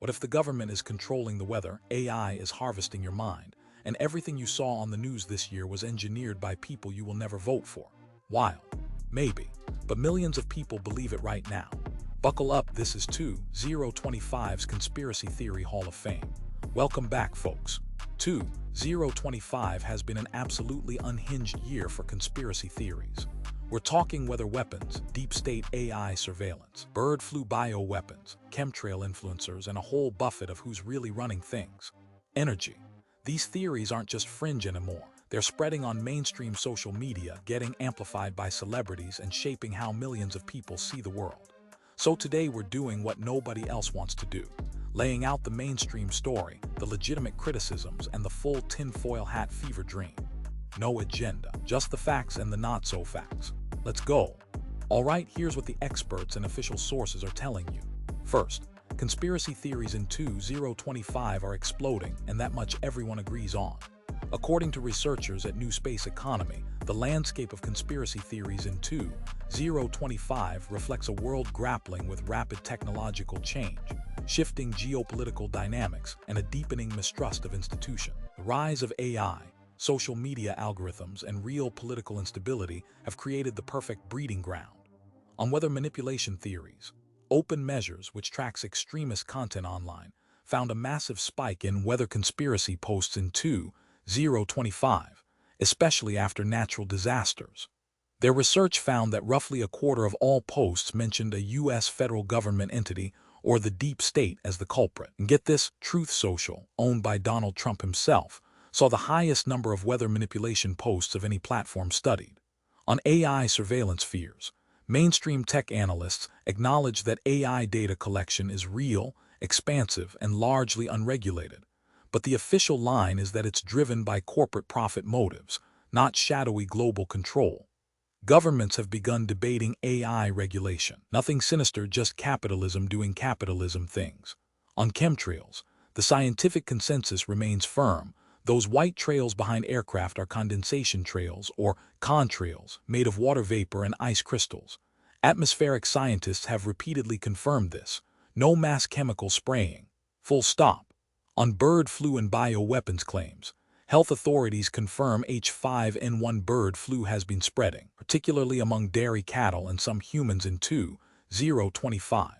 What if the government is controlling the weather, AI is harvesting your mind, and everything you saw on the news this year was engineered by people you will never vote for? Wild. Maybe. But millions of people believe it right now. Buckle up, this is 2025's Conspiracy Theory Hall of Fame. Welcome back, folks. 2025 has been an absolutely unhinged year for conspiracy theories. We're talking weather weapons, deep state AI surveillance, bird flu bioweapons, chemtrail influencers, and a whole buffet of who's really running things. Energy. These theories aren't just fringe anymore. They're spreading on mainstream social media, getting amplified by celebrities, and shaping how millions of people see the world. So today we're doing what nobody else wants to do. Laying out the mainstream story, the legitimate criticisms, and the full tinfoil hat fever dream. No agenda, just the facts and the not-so-facts. Let's go. Alright, here's what the experts and official sources are telling you. First, conspiracy theories in 2025 are exploding, and that much everyone agrees on. According to researchers at New Space Economy, the landscape of conspiracy theories in 2025 reflects a world grappling with rapid technological change, shifting geopolitical dynamics, and a deepening mistrust of institutions. The rise of AI, social media algorithms, and real political instability have created the perfect breeding ground. On weather manipulation theories, Open Measures, which tracks extremist content online, found a massive spike in weather conspiracy posts in 2025, especially after natural disasters. Their research found that roughly a quarter of all posts mentioned a U.S. federal government entity or the deep state as the culprit. And get this, Truth Social, owned by Donald Trump himself, saw the highest number of weather manipulation posts of any platform studied. On AI surveillance fears, mainstream tech analysts acknowledge that AI data collection is real, expansive, and largely unregulated. But the official line is that it's driven by corporate profit motives, not shadowy global control. Governments have begun debating AI regulation. Nothing sinister, just capitalism doing capitalism things. On chemtrails, the scientific consensus remains firm. Those white trails behind aircraft are condensation trails, or contrails, made of water vapor and ice crystals. Atmospheric scientists have repeatedly confirmed this. No mass chemical spraying. Full stop. On bird flu and bioweapons claims, health authorities confirm H5N1 bird flu has been spreading, particularly among dairy cattle and some humans in 2025.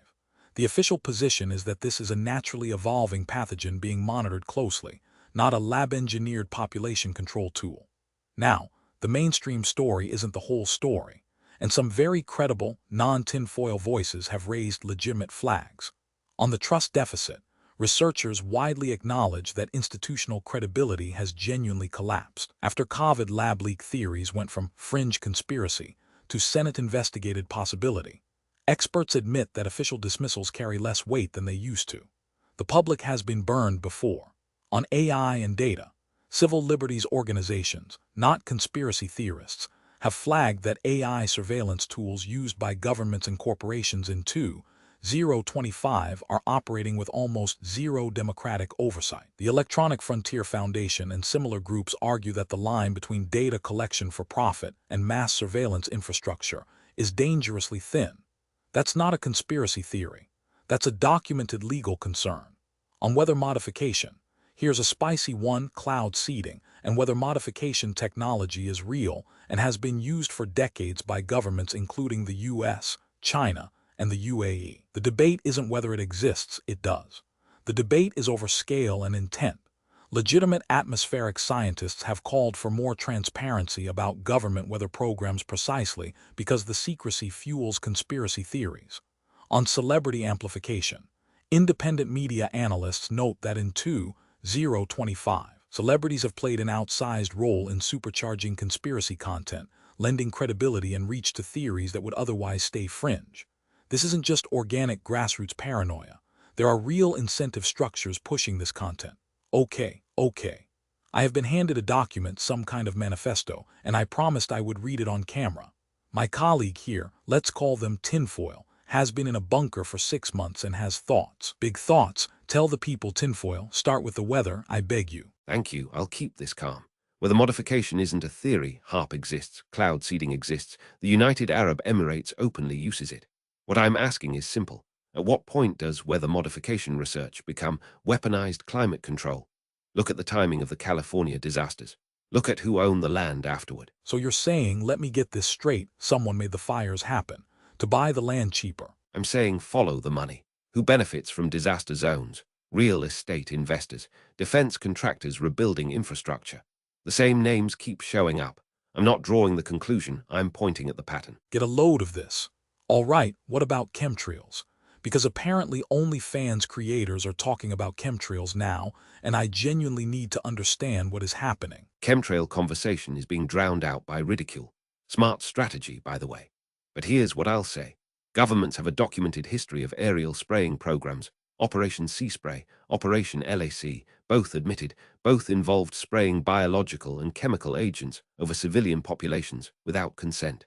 The official position is that this is a naturally evolving pathogen being monitored closely, not a lab-engineered population control tool. Now, the mainstream story isn't the whole story, and some very credible, non-tinfoil voices have raised legitimate flags. On the trust deficit, researchers widely acknowledge that institutional credibility has genuinely collapsed. After COVID, lab leak theories went from fringe conspiracy to Senate-investigated possibility. Experts admit that official dismissals carry less weight than they used to. The public has been burned before. On AI and data, civil liberties organizations, not conspiracy theorists, have flagged that AI surveillance tools used by governments and corporations in 2025 are operating with almost zero democratic oversight. The Electronic Frontier Foundation and similar groups argue that the line between data collection for profit and mass surveillance infrastructure is dangerously thin. That's not a conspiracy theory. That's a documented legal concern. On weather modification, here's a spicy one: cloud seeding and weather modification technology is real and has been used for decades by governments including the US, China, and the UAE. The debate isn't whether it exists, it does. The debate is over scale and intent. Legitimate atmospheric scientists have called for more transparency about government weather programs precisely because the secrecy fuels conspiracy theories. On celebrity amplification, independent media analysts note that in 2025, celebrities have played an outsized role in supercharging conspiracy content, lending credibility and reach to theories that would otherwise stay fringe. This isn't just organic grassroots paranoia. There are real incentive structures pushing this content. Okay. I have been handed a document, some kind of manifesto, and I promised I would read it on camera. My colleague here, let's call them tinfoil, has been in a bunker for 6 months and has thoughts. Big thoughts. Tell the people, tinfoil. Start with the weather, I beg you. Thank you, I'll keep this calm. Weather modification isn't a theory. HARP exists, cloud seeding exists. The United Arab Emirates openly uses it. What I'm asking is simple. At what point does weather modification research become weaponized climate control? Look at the timing of the California disasters. Look at who owned the land afterward. So you're saying, let me get this straight, someone made the fires happen to buy the land cheaper. I'm saying follow the money. Who benefits from disaster zones? Real estate investors, defense contractors rebuilding infrastructure. The same names keep showing up. I'm not drawing the conclusion, I'm pointing at the pattern. Get a load of this. All right, what about chemtrails? Because apparently OnlyFans creators are talking about chemtrails now, and I genuinely need to understand what is happening. Chemtrail conversation is being drowned out by ridicule. Smart strategy, by the way. But here's what I'll say. Governments have a documented history of aerial spraying programs. Operation Sea Spray, Operation LAC, both admitted, both involved spraying biological and chemical agents over civilian populations without consent.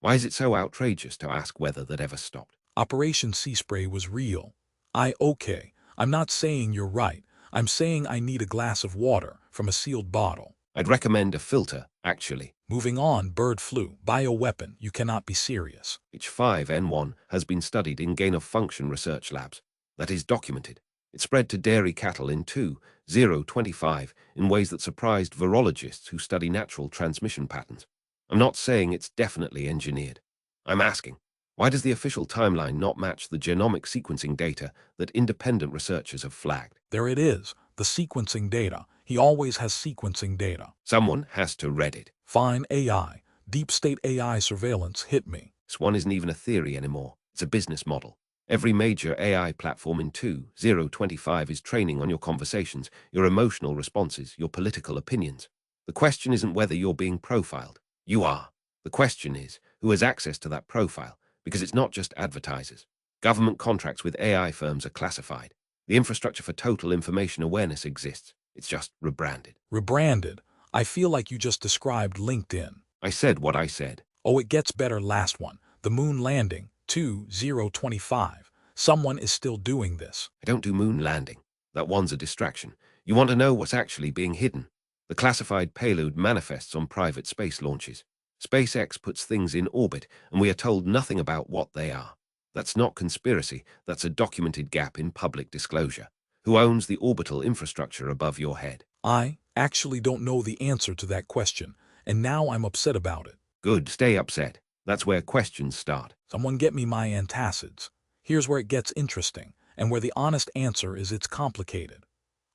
Why is it so outrageous to ask whether that ever stopped? Operation Sea Spray was real. Okay, I'm not saying you're right. I'm saying I need a glass of water from a sealed bottle. I'd recommend a filter, actually. Moving on, bird flu, bioweapon, you cannot be serious. H5N1 has been studied in gain-of-function research labs. That is documented. It spread to dairy cattle in 2025 in ways that surprised virologists who study natural transmission patterns. I'm not saying it's definitely engineered. I'm asking, why does the official timeline not match the genomic sequencing data that independent researchers have flagged? There it is, the sequencing data. He always has sequencing data. Someone has to read it. Fine AI, deep state AI surveillance hit me. This one isn't even a theory anymore. It's a business model. Every major AI platform in 2025 is training on your conversations, your emotional responses, your political opinions. The question isn't whether you're being profiled. You are. The question is, who has access to that profile? Because it's not just advertisers. Government contracts with AI firms are classified. The infrastructure for total information awareness exists. It's just rebranded. Rebranded? I feel like you just described LinkedIn. I said what I said. Oh, it gets better. Last one. The moon landing, 2025. Someone is still doing this. I don't do moon landing. That one's a distraction. You want to know what's actually being hidden? The classified payload manifests on private space launches. SpaceX puts things in orbit, and we are told nothing about what they are. That's not conspiracy. That's a documented gap in public disclosure. Who owns the orbital infrastructure above your head? I actually don't know the answer to that question, and now I'm upset about it. Good, stay upset. That's where questions start. Someone get me my antacids. Here's where it gets interesting, and where the honest answer is it's complicated.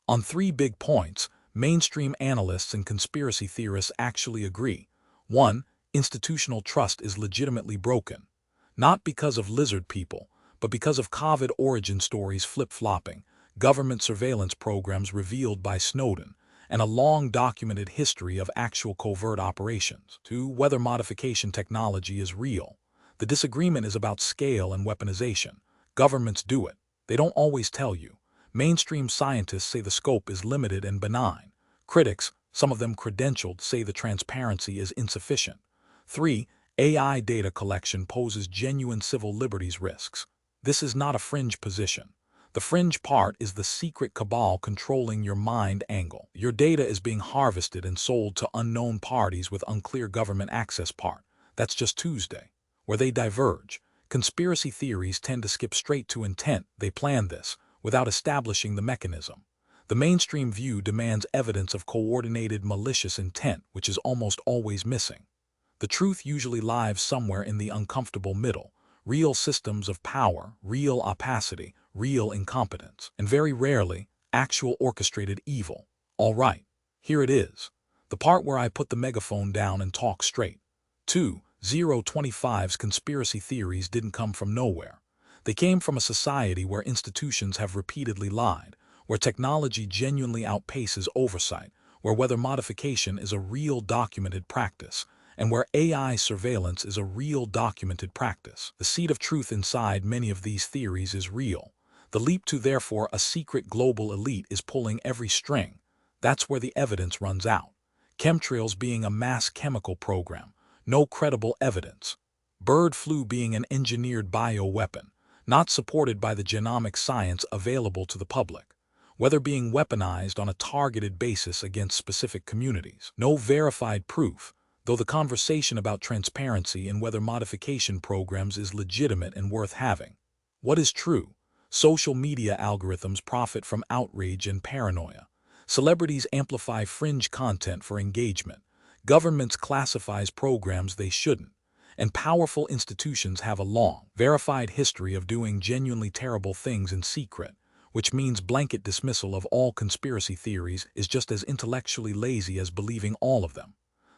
On 3 big points, mainstream analysts and conspiracy theorists actually agree. 1. Institutional trust is legitimately broken. Not because of lizard people, but because of COVID origin stories flip-flopping, government surveillance programs revealed by Snowden, and a long-documented history of actual covert operations. 2. Weather modification technology is real. The disagreement is about scale and weaponization. Governments do it. They don't always tell you. Mainstream scientists say the scope is limited and benign. Critics, some of them credentialed, say the transparency is insufficient. 3. AI data collection poses genuine civil liberties risks. This is not a fringe position. The fringe part is the secret cabal controlling your mind angle. Your data is being harvested and sold to unknown parties with unclear government access part. That's just Tuesday. Where they diverge, conspiracy theories tend to skip straight to intent. They plan this, without establishing the mechanism. The mainstream view demands evidence of coordinated malicious intent, which is almost always missing. The truth usually lies somewhere in the uncomfortable middle. Real systems of power, real opacity, real incompetence, and very rarely, actual orchestrated evil. All right, here it is. The part where I put the megaphone down and talk straight. 2025's conspiracy theories didn't come from nowhere. They came from a society where institutions have repeatedly lied, where technology genuinely outpaces oversight, where weather modification is a real documented practice, and where AI surveillance is a real documented practice. The seed of truth inside many of these theories is real. The leap to, therefore, a secret global elite is pulling every string. That's where the evidence runs out. Chemtrails being a mass chemical program, no credible evidence. Bird flu being an engineered bioweapon, not supported by the genomic science available to the public. Weather being weaponized on a targeted basis against specific communities. No verified proof, though the conversation about transparency in weather modification programs is legitimate and worth having. What is true? Social media algorithms profit from outrage and paranoia. Celebrities amplify fringe content for engagement. Governments classifies programs they shouldn't. And powerful institutions have a long, verified history of doing genuinely terrible things in secret, which means blanket dismissal of all conspiracy theories is just as intellectually lazy as believing all of them.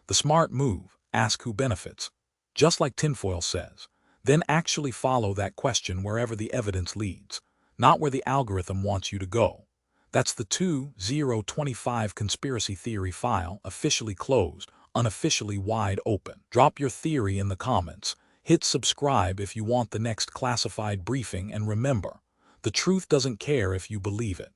The smart move, ask who benefits. Just like tinfoil says, then actually follow that question wherever the evidence leads, not where the algorithm wants you to go. That's the 2025 conspiracy theory file, officially closed, unofficially wide open. Drop your theory in the comments. Hit subscribe if you want the next classified briefing, and remember, the truth doesn't care if you believe it.